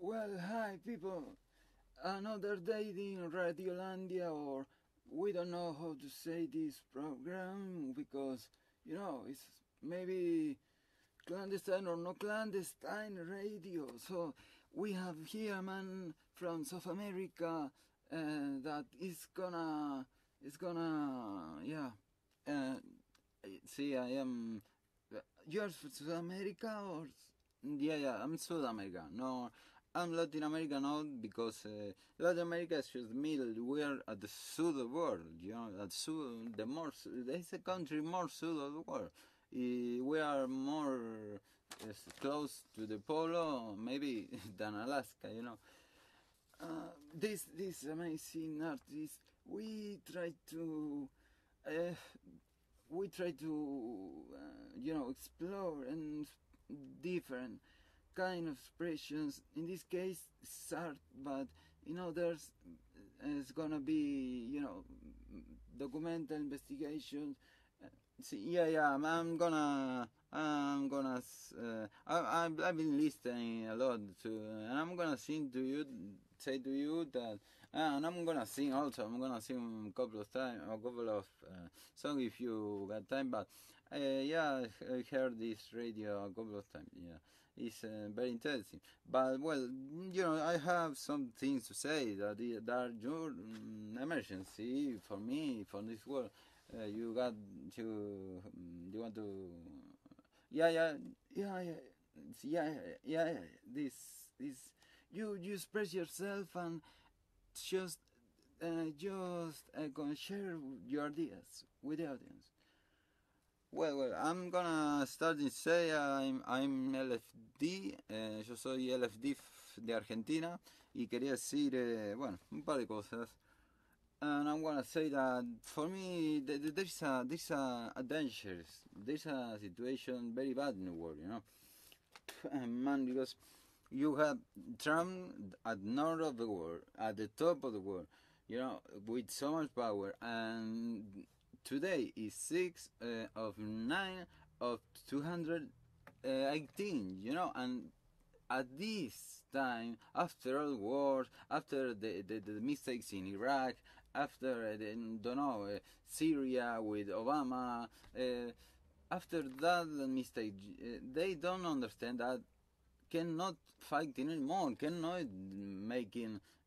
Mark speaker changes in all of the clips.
Speaker 1: Well, hi people. Another day in Radiolandia, or we don't know how to say this program because it's maybe clandestine or no clandestine radio. So we have here a man from South America that yeah. Uh, See, I am. You're from South America or? Yeah, I'm South America. No, I'm Latin America now because Latin America is just the middle. We're at the south of the world. At south, there's a country more south of the world. We are more close to the polo, maybe, than Alaska. This amazing artist. We try to. Uh, explore and different kind of expressions. In this case, it's art, but there's it's gonna be documental investigations. I've been listening a lot to, and I'm gonna say to you that, and I'm gonna sing also. I'm gonna sing a couple of songs if you got time. But I heard this radio a couple of times. Yeah, it's very interesting. But well, I have some things to say that are your emergency for me for this world. You got to. You want to. Yeah, yeah, yeah, yeah, yeah, yeah. This, this. You express yourself and gonna share your ideas with the audience. Well, I'm gonna start and say I'm LFD. Yo soy LFD de Argentina y quería decir, bueno, un par de cosas. And I'm gonna say that for me, there's a danger, there's a situation very bad in the world, man, because you have Trump at north of the world, at the top of the world, with so much power, and today is 6 of 9 of 218, and at this time, after all wars, after the mistakes in Iraq, after, Syria with Obama, after that mistake, they don't understand that cannot fighting anymore, cannot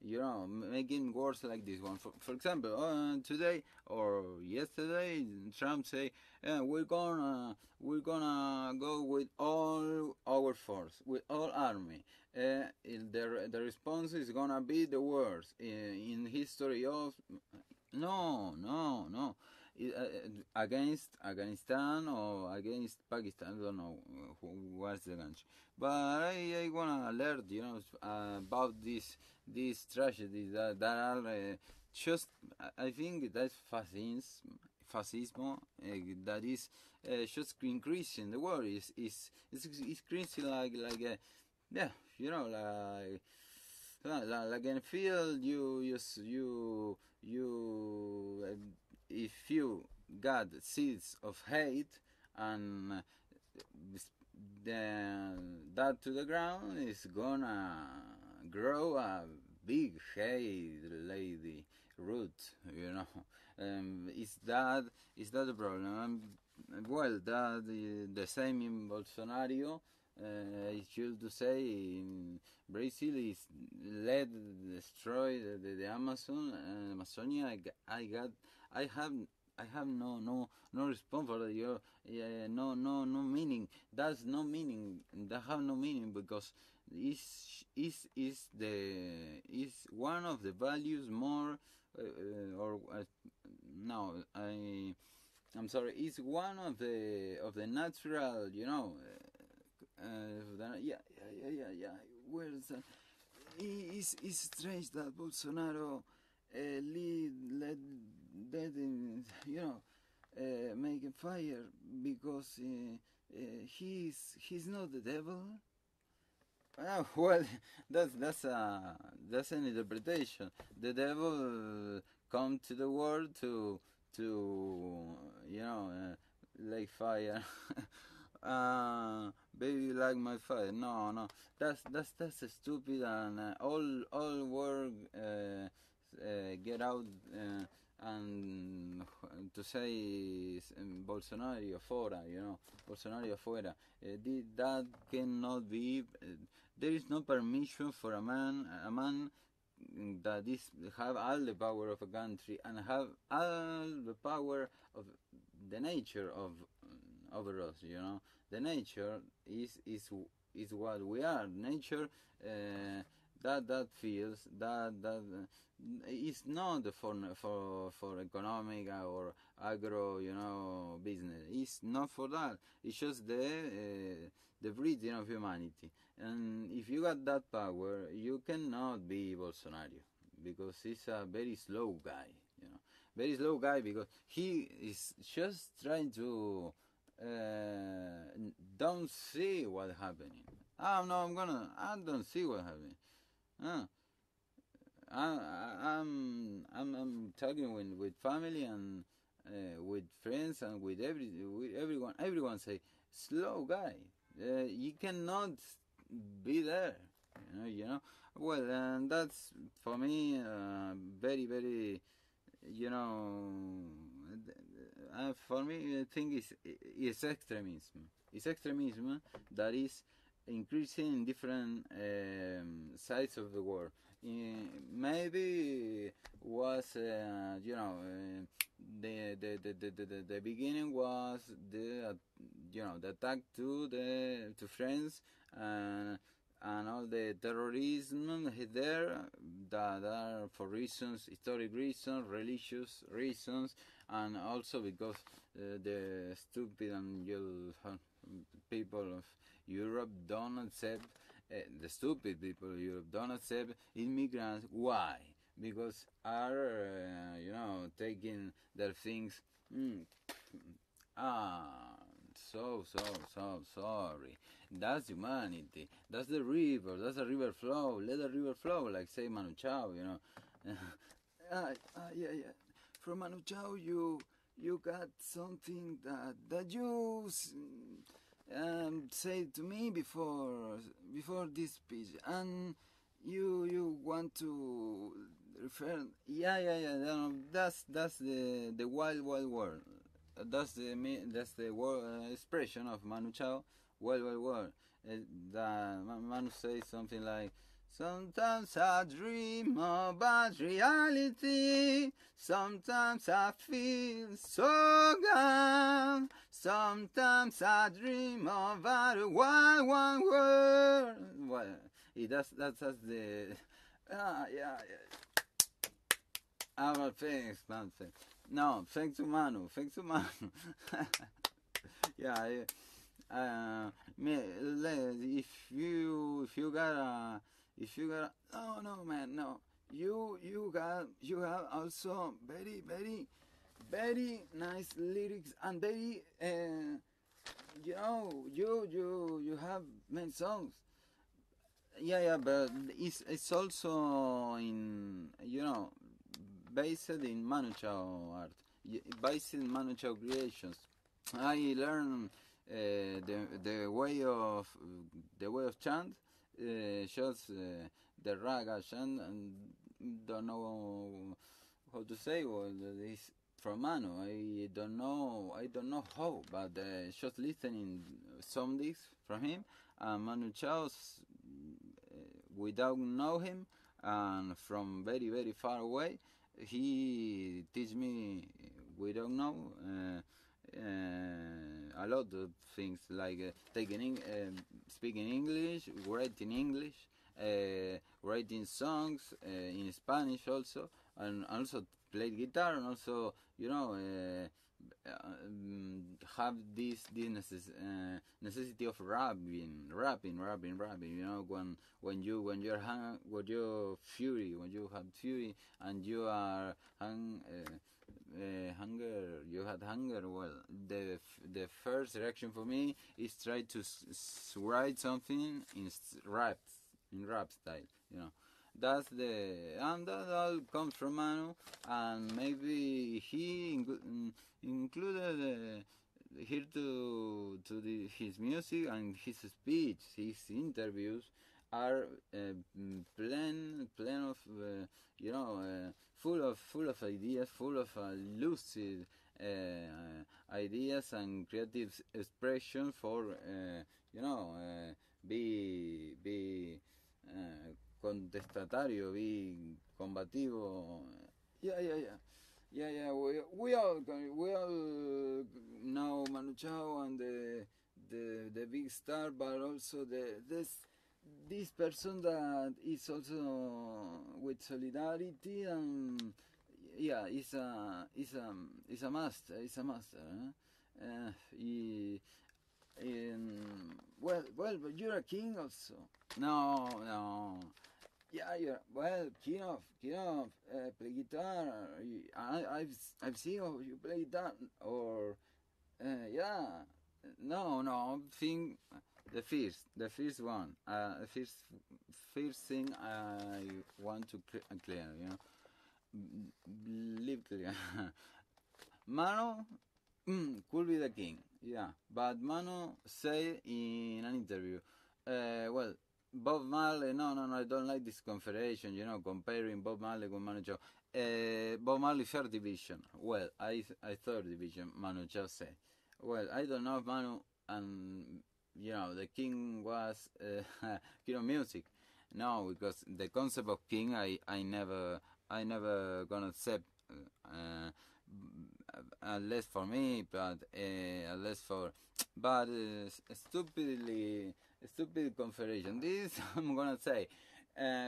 Speaker 1: making wars like this one. For example, today or yesterday, Trump say we're gonna go with all our force, with all army. The response is gonna be the worst in history of no. Against Afghanistan or against Pakistan, I don't know who was the country. But I wanna alert, about these tragedies that are just. I think that's fascism, that is just increasing the world. It's increasing like yeah, like in a field, if you got seeds of hate and that to the ground is gonna grow a big hate lady root, is that the problem? Well, that the same in Bolsonaro. I should to say in Brazil is let destroy the Amazon Amazonia. I have no response for that. No meaning. That's no meaning. That have no meaning because is one of the values more no I'm sorry. It's one of the natural yeah. Where's it's strange that Bolsonaro let making fire because he's not the devil. Well, that's an interpretation. The devil come to the world to like fire. Baby like my father. No, no, that's stupid and all work get out and to say Bolsonaro fora, Bolsonaro fuera. That cannot be. There is no permission for a man that is have all the power of a country and have all the power of the nature of over us. The nature is what we are. Nature that feels that is not for economic or agro business. It's not for that. It's just the breeding of humanity. And if you got that power, you cannot be Bolsonaro because he's a very slow guy. Very slow guy because he is just trying to don't see what happening. Oh no, I don't see what happening. I'm talking with family and with friends and with everyone. Everyone say slow guy. You cannot be there. Well, and that's for me very very. For me, I think it's extremism. It's extremism that is increasing in different sides of the world. Maybe was the beginning was the attack to France and all the terrorism there that are for reasons, historic reasons, religious reasons, and also because the stupid and people of Europe don't accept the stupid people of Europe don't accept immigrants. Why? Because are taking their things. So sorry. That's humanity. That's the river. That's the river flow. Let the river flow, like say Manu Chao. Yeah. From Manu Chao, you got something that you said to me before this speech, and you want to refer. Yeah. That's the wild world. That's the word, expression of Manu Chao. Well. Manu says something like, sometimes I dream about reality. Sometimes I feel so gone. Sometimes I dream about a wild world. Well, that's the. Yeah. Well, thanks, man. No, thanks to Manu. Yeah. If you got no man, no. You have also very very very nice lyrics and very you have many songs. Yeah, but it's also in based in Manu Chao art, based in Manu Chao creations. I learned the way of chant, just the raga chant, and don't know how to say. Well, this from Manu. I don't know how, but just listening some discs from him and Manu Chao's without know him and from very very far away, he teach me without know. A lot of things like speaking English, writing English, writing songs in Spanish also, and also play guitar, and also have this necessity of rapping. When you're fury, when you have fury, and you are hunger. You had hunger. Well, the first reaction for me is try to write something in rap style. That's and that all comes from Manu, and maybe he included here his music and his speech, his interviews are plain of full of ideas, full of lucid ideas and creative expression for be contestatario, be combativo. Yeah. We all know Manu Chao and the big star, but also this person that is also with solidarity and is a master. He, well, but you're a king also. No. King of play guitar. I've seen you play guitar, or No, think the first one. First thing I want to clear, live clear. Manu could be the king, but Manu say in an interview, Bob Marley, no, I don't like this confederation, comparing Bob Marley with Manu Chao. Bob Marley third division. Well, I third division, Manu Chao say. Well, I don't know if Manu and, the king was king of music. No, because the concept of king, I never gonna accept, unless for me, but stupid confederation. This I'm gonna say.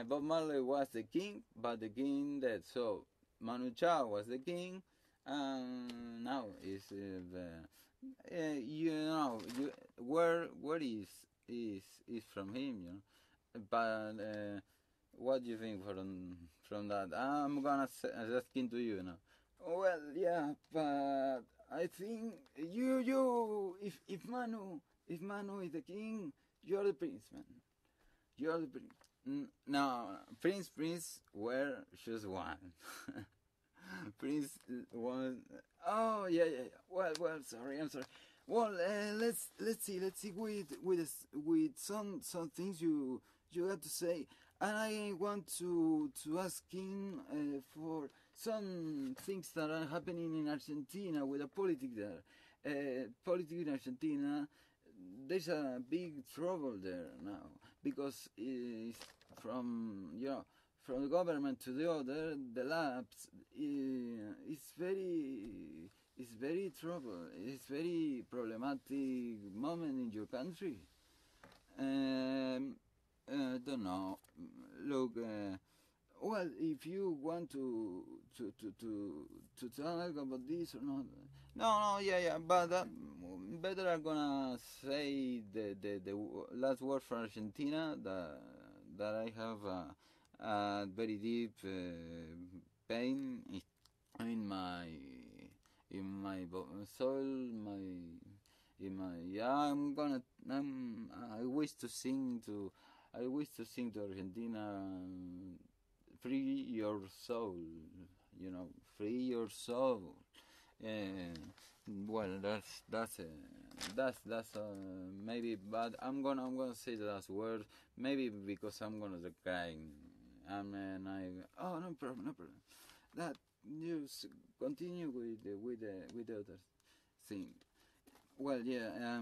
Speaker 1: Bob Marley was the king, but the king dead. So Manu Chao was the king, and now is where is from him, But what do you think from that? I'm gonna asking to you now. Well, yeah, but I think if Manu is the king, you're the prince, man. You're the prince. No, prince were just one. Prince one. Oh yeah. Well, sorry, I'm sorry. Well, let's see with some things you have to say, and I want to ask him for some things that are happening in Argentina with the politics there. Politics in Argentina, there's a big trouble there now because it's from the government to the other, the labs. It's very trouble. It's very problematic moment in your country. Don't know. Look, well, if you want to talk about this or not. No, yeah, but better I'm gonna say the last word for Argentina that I have a very deep pain in my soul, I wish to sing to Argentina, free your soul, free your soul. Well, that's maybe, but I'm gonna say the last word, maybe because I'm gonna cry. No problem. That you continue with the other thing. Well, yeah.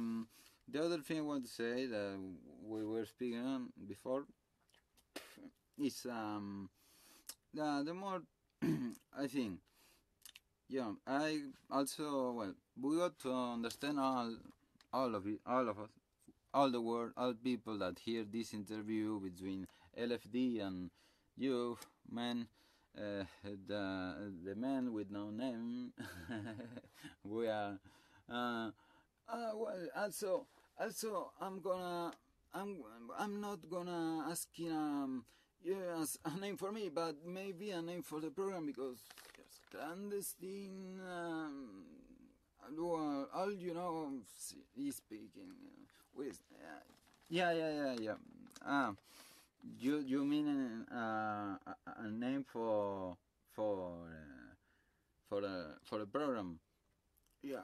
Speaker 1: The other thing I want to say that we were speaking on before is the more I think. Yeah, I also we got to understand all of us, all the world, all people that hear this interview between LFD and you, man, the man with no name. We are. Also, I'm not gonna ask a name for me, but maybe a name for the program because clandestine. All is speaking with. Yeah. You mean a name for the program? yeah.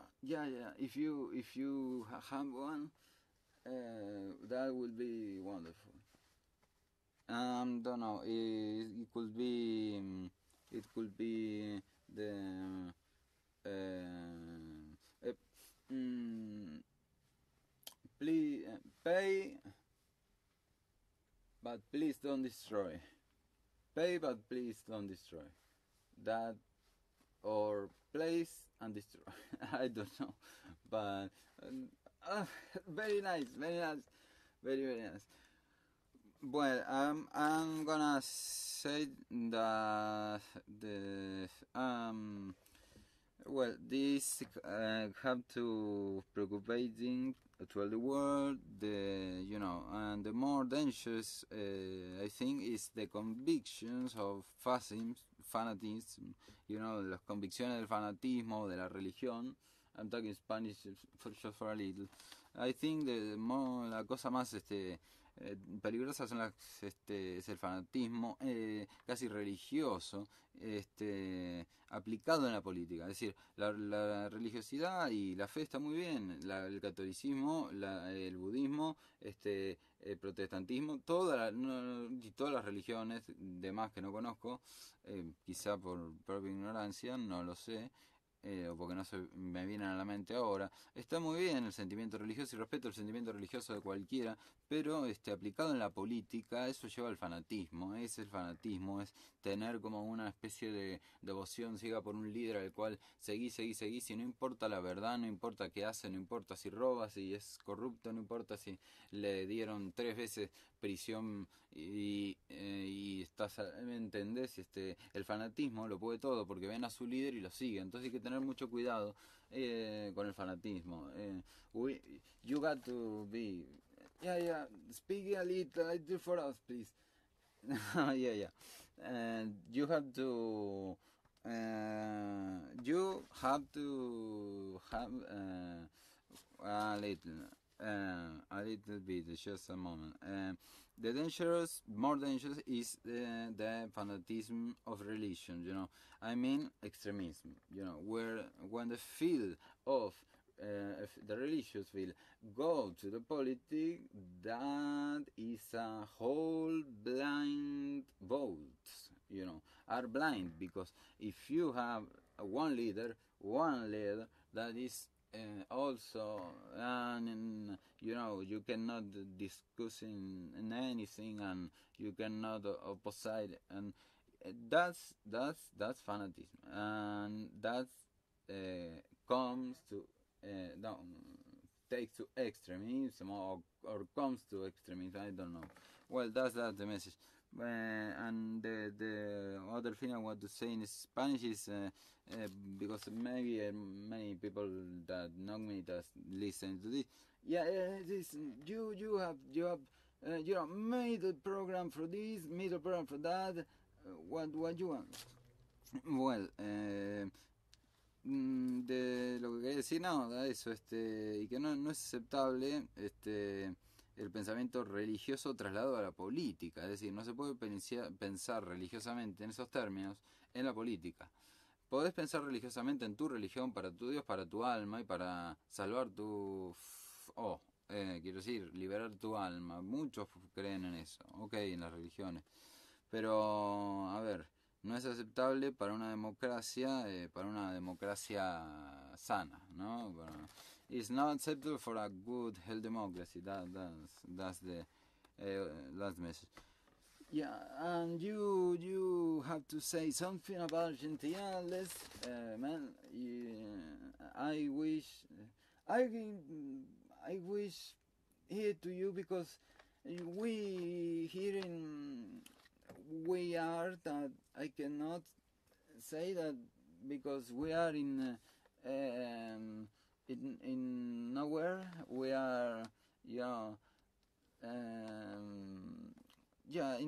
Speaker 1: If you have one, that would be wonderful. Don't know. It could be. It could be the. Uh, uh, mm, please pay, but please don't destroy. Pay, but please don't destroy. That or place and destroy. I don't know, but uh, very nice, very nice, very nice. Well, I'm gonna say that the well, this have to preoccupating to all the world. And the more dangerous, I think, is the convictions of fanatism. Las convicciones del fanatismo, de la religión. I'm talking Spanish for just for a little. I think la cosa más peligrosas son es el fanatismo casi religioso aplicado en la política. Es decir, la religiosidad y la fe está muy bien, el catolicismo, el budismo, el protestantismo, y todas las religiones demás que no conozco, quizá por propia ignorancia, no lo sé, o porque no me vienen a la mente ahora. Está muy bien el sentimiento religioso y respeto el sentimiento religioso de cualquiera, pero aplicado en la política, eso lleva al fanatismo. Es el fanatismo, es tener como una especie de devoción ciega por un líder al cual seguís, y no importa la verdad, no importa qué hace, no importa si roba, si es corrupto, no importa si le dieron 3 veces prisión y estás, ¿me entendés? El fanatismo lo puede todo porque ven a su líder y lo siguen. Entonces hay que tener mucho cuidado con el fanatismo. You got to be, speak a little for us, please. Yeah. And you have to have a little bit, just a moment. The more dangerous is the fanatism of religion. I mean extremism. When the field of the religious field go to the politic, that is a whole blind vote. Are blind, because if you have one leader that is also, and you cannot discuss in anything, and you cannot opposite, and that's fanatism, and that comes to no, takes to extremism, or comes to extremism. I don't know. Well, that's the message. And the other thing I want to say in Spanish is because maybe many people that know me that listen to this. This you have made a program for this, made a program for that. What you want? Well, de lo que quería decir, nada, eso, y que no es aceptable, el pensamiento religioso trasladado a la política. Es decir, no se puede pensar religiosamente en esos términos en la política. Podés pensar religiosamente en tu religión, para tu Dios, para tu alma y para salvar quiero decir, liberar tu alma. Muchos creen en eso, en las religiones. Pero, a ver, no es aceptable para una democracia sana, ¿no? It's not acceptable for a good, healthy democracy. That's the last message. Yeah, and you have to say something about Argentina. Let's, man. I wish here to you, because we are that I cannot say that, because we are in nowhere. We are in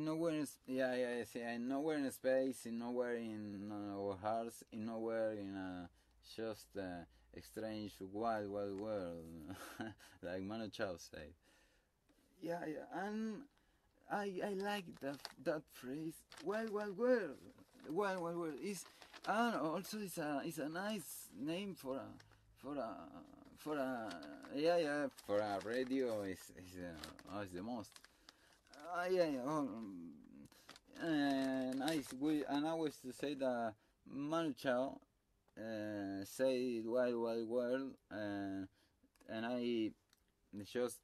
Speaker 1: nowhere. In nowhere in space, in nowhere in our hearts, in nowhere in just a strange wild world, like Manu Chao said. And I like that phrase. Wild world. Is, and also it's a nice name for for a radio is the most. Yeah. And I was to say that Manu Chao say wild world, and I just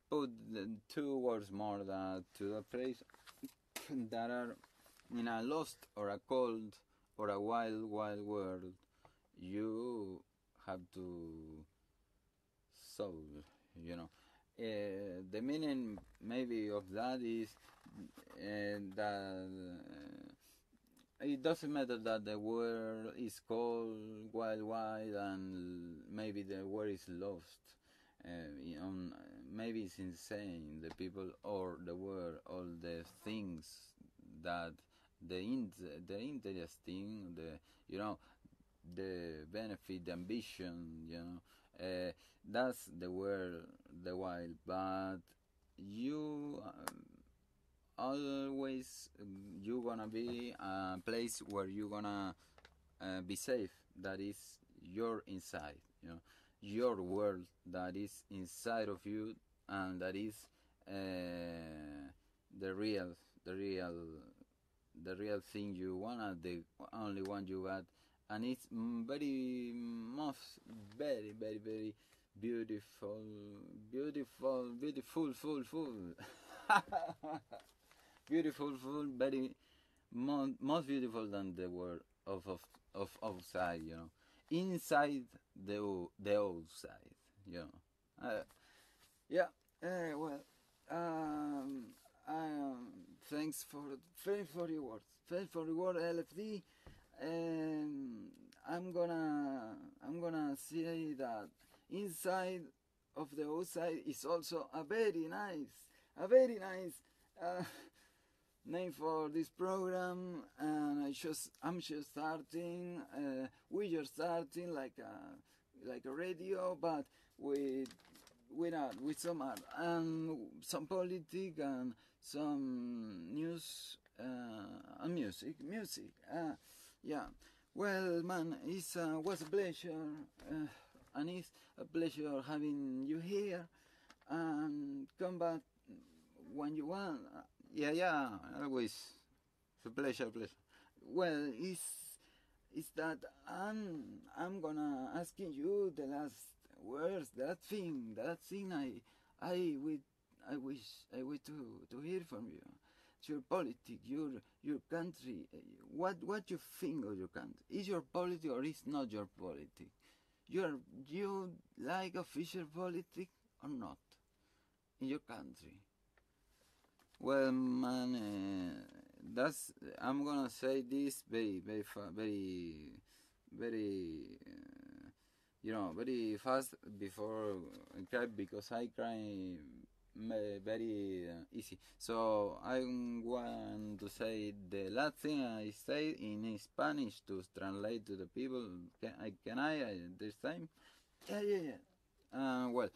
Speaker 1: put the 2 words more to the phrase that are in a lost or a cold or a wild world. You have to solve, you know. The meaning maybe of that is that it doesn't matter that the world is cold, wide, and maybe the world is lost. Maybe it's insane, the people or the world, all the things that the interesting, the benefit, the ambition, that's the world, the wild. But you always you gonna be a place where you gonna be safe. That is your inside, your world that is inside of you, and that is the real thing you wanna, the only one you got, and it's very beautiful, beautiful, very most beautiful than the world of outside, inside the outside, well, thanks for your words. Thanks for your word, LFD. I'm gonna say that inside of the outside is also a very nice name for this program, and I'm just starting. We just starting like a radio, but with some art and some politics and some news and music. Yeah. Well, man, it was a pleasure, and it's a pleasure having you here. And come back when you want. Yeah, always. It's a pleasure. Well, it's that I'm gonna asking you the last words. That thing I wish to hear from you. Your politics, your country. What you think of your country? Is your politics or is not your politics? You like official politics or not in your country? Well, man, I'm gonna say this very fast before I cry, because I cry very easy. So I want to say the last thing I say in Spanish to translate to the people. Can I this time? Yeah. Well,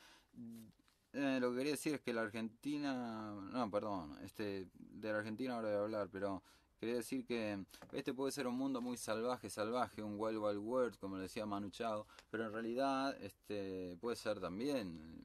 Speaker 1: lo que quería decir es que la Argentina, no, perdón, de la Argentina ahora voy a hablar, pero quería decir que este puede ser un mundo muy salvaje, un wild world, como le decía Manu Chao, pero en realidad puede ser también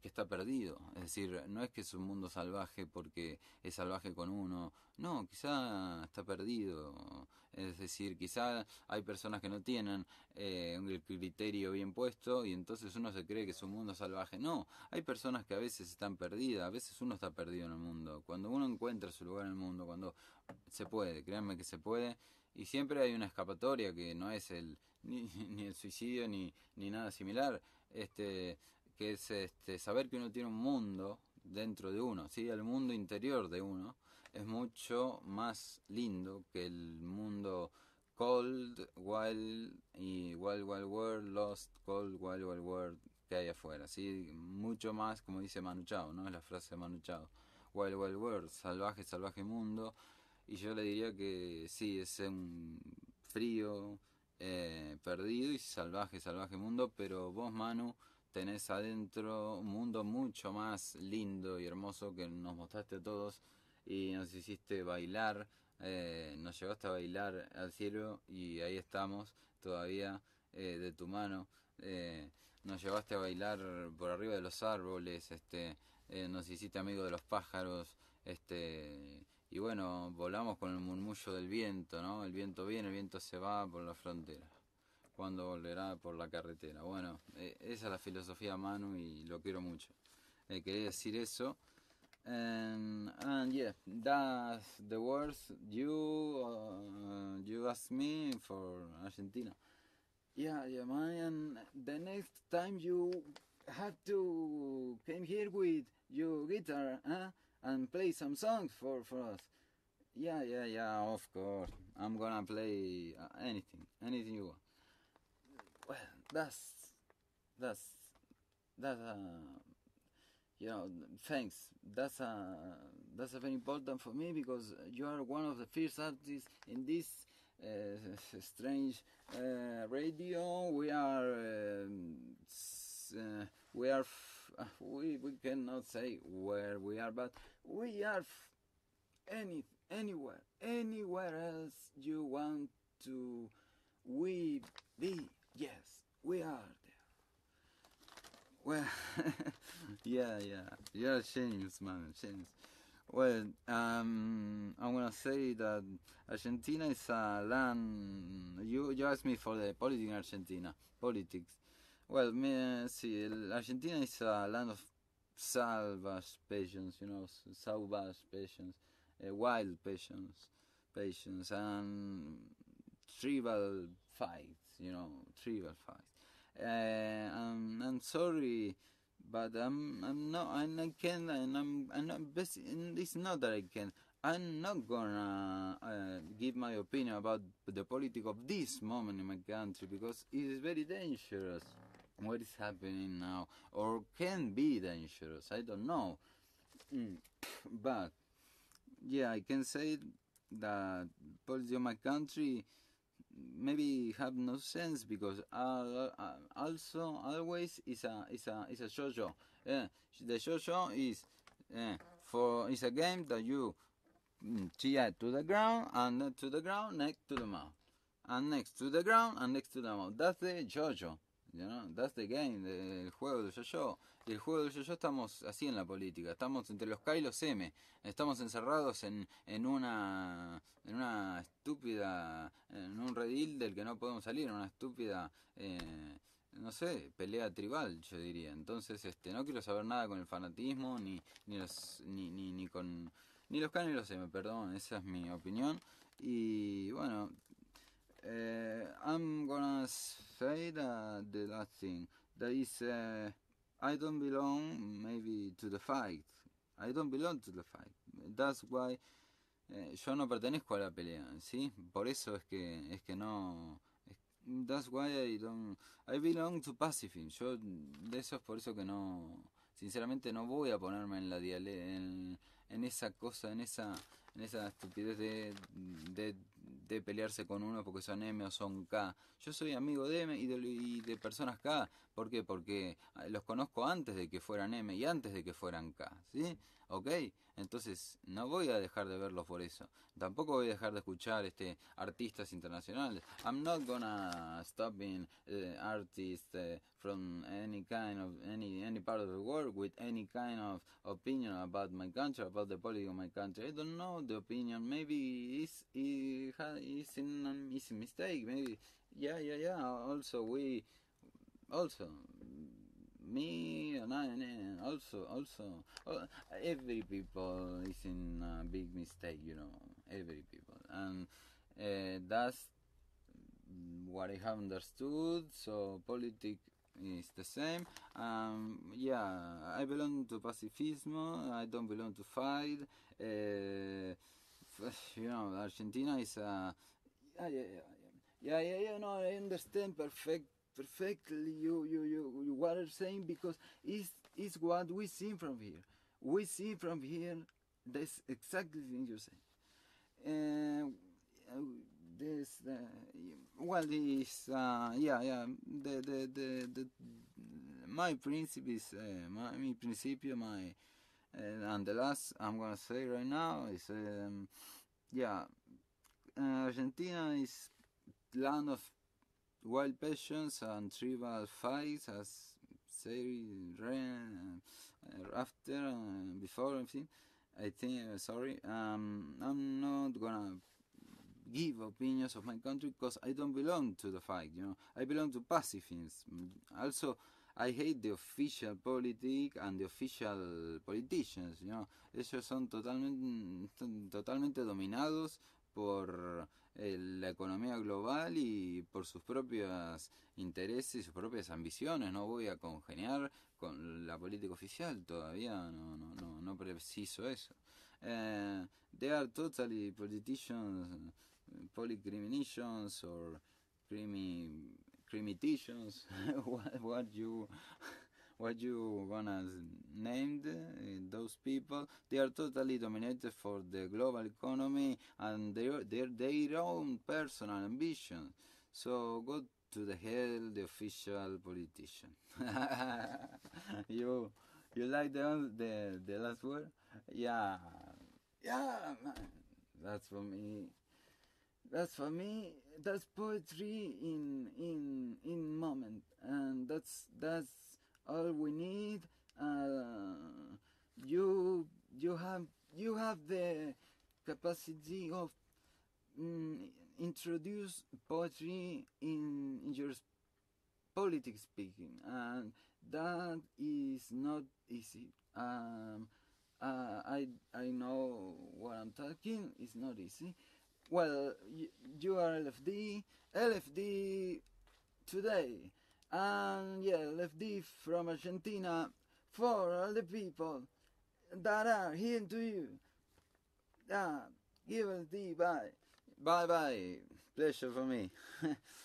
Speaker 1: que está perdido. Es decir, no es que es un mundo salvaje porque es salvaje con uno, no, quizá está perdido. Es decir, quizá hay personas que no tienen el criterio bien puesto y entonces uno se cree que es un mundo salvaje. No, hay personas que a veces están perdidas, a veces uno está perdido en el mundo. Cuando uno encuentra su lugar en el mundo, cuando se puede, créanme que se puede, y siempre hay una escapatoria que no es ni el suicidio ni nada similar, que es saber que uno tiene un mundo dentro de uno, ¿sí? El mundo interior de uno es mucho más lindo que el mundo cold, wild y wild world, lost, cold, wild world que hay afuera, ¿sí? Mucho más, como dice Manu Chao, ¿no? Es la frase de Manu Chao. Wild world, salvaje mundo. Y yo le diría que sí, es un frío, perdido y salvaje mundo, pero vos, Manu, tenés adentro un mundo mucho más lindo y hermoso que nos mostraste a todos y nos hiciste bailar nos llevaste a bailar al cielo y ahí estamos todavía, de tu mano. Nos llevaste a bailar por arriba de los árboles, nos hiciste amigo de los pájaros, y bueno, volamos con el murmullo del viento, ¿no? El viento viene, el viento se va por la frontera. Cuando volverá por la carretera. Bueno, esa es la filosofía Manu y lo quiero mucho. Quería decir eso. And yeah, that's the words you asked me for Argentina. Yeah, man. And the next time you have to come here with your guitar, and play some songs for us. Yeah. Of course, I'm gonna play anything you want. Well, that's thanks. That's very important for me because you are one of the first artists in this strange radio. We cannot say where we are, but we are anywhere else you want to. We be. Yes, we are there. Well, yeah, you're a genius, man, genius. Well, I'm gonna say that Argentina is a land. You asked me for the politics in Argentina. Politics. Well, see, Argentina is a land of salvage passions, salvage passions, wild passions, and tribal fights, tribal fights. I'm sorry, but I'm not. I can. And I'm not. It's not that I can. I'm not gonna give my opinion about the politics of this moment in my country because it is very dangerous. What is happening now, or can be dangerous? I don't know. But yeah, I can say that politics of my country maybe have no sense because also always is a show. The show is is a game that you tie to the ground and to the ground next to the mouth, and next to the ground and next to the mouth. That's the show. That's the game, el juego del yo-yo. Y el juego del yo-yo estamos así en la política, estamos entre los K y los M, estamos encerrados en una estúpida, en un redil del que no podemos salir, en una estúpida, no sé, pelea tribal, yo diría. Entonces, no quiero saber nada con el fanatismo, ni con los K ni los M, perdón, esa es mi opinión. Y bueno, I'm gonna say that the last thing that is I don't belong maybe to the fight. I don't belong to the fight. That's why yo no pertenezco a la pelea, ¿sí? Por eso es que no. That's why I belong to pacifism. Yo de eso es por eso que no. Sinceramente no voy a ponerme en la en esa cosa, en esa estupidez de pelearse con uno porque son M o son K. Yo soy amigo de M y de personas K. ¿Por qué? Porque los conozco antes de que fueran M y antes de que fueran K, ¿sí? ¿Ok? Entonces no voy a dejar de verlos por eso. Tampoco voy a dejar de escuchar artistas internacionales. I'm not gonna stop being artist from any kind of any part of the world with any kind of opinion about my country, about the politics of my country. I don't know the opinion. Maybe it's a mistake. Maybe yeah. Also me and I also every people is in a big mistake, every people, and that's what I have understood. So politics is the same. I belong to pacifismo. I don't belong to fight. Argentina is a no, I understand perfectly you what you're saying because it's what we see from here. We see from here that's exactly the thing you're saying. My principle is my principio, and the last I'm gonna say right now is Yeah, Argentina is land of wild passions and tribal fights, as say after before everything. I think sorry. I'm not gonna give opinions of my country because I don't belong to the fight. I belong to pacifism. Also, I hate the official politic and the official politicians. Ellos son totalmente dominados por la economía global y por sus propios intereses y sus propias ambiciones. No voy a congeniar con la política oficial, todavía no preciso eso. They are totally politicians, polycriminations or crimiticians, what you wanna name those people. They are totally dominated for the global economy and their own personal ambitions. So go to the hell, the official politician. you you like the last word? Yeah, yeah, man. That's for me. That's for me. That's poetry in moment, and that's all we need. You you have the capacity of mm, introduce poetry in your politics speaking, and that is not easy. I know what I'm talking. It's not easy. Well, you are LFD today, and yeah, LFD from Argentina for all the people that are here to you. Give LFD, bye. Bye bye. Pleasure for me.